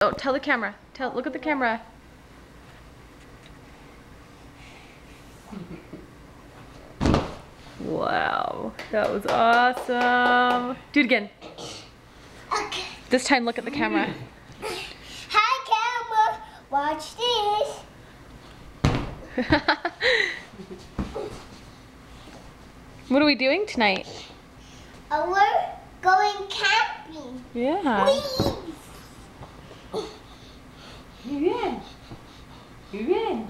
Oh, tell the camera. Look at the camera. Wow, that was awesome. Do it again. Okay. This time look at the camera. Hi camera, watch this. What are we doing tonight? We're going camping. Yeah. Please. You're in. You're in.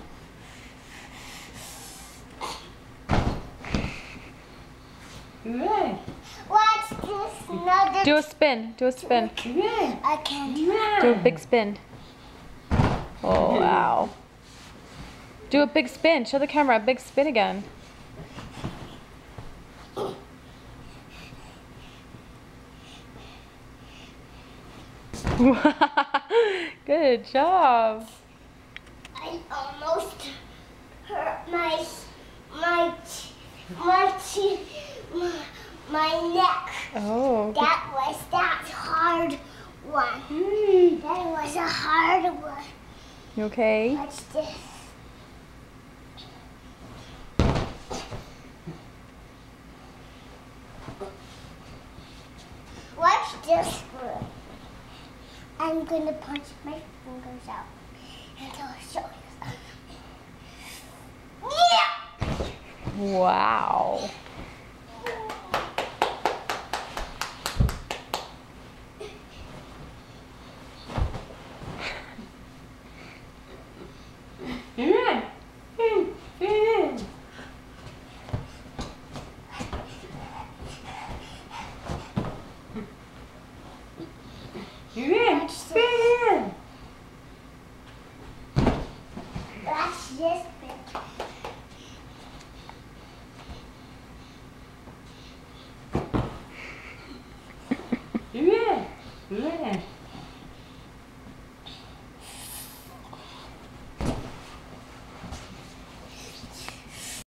You're in. Watch this. Another. Do a spin. Do a spin. You're in. I can't. Do a big spin. Oh, wow. Do a big spin. Show the camera a big spin again. Good job. I almost hurt my neck. Oh. That hard one. That was a hard one. You okay? Watch this. Watch this one. I'm gonna punch my fingers out and I'll show you. Yeah! Wow. You're in. You're in. You're in. You're in. Watch this bit. You're in. You're in.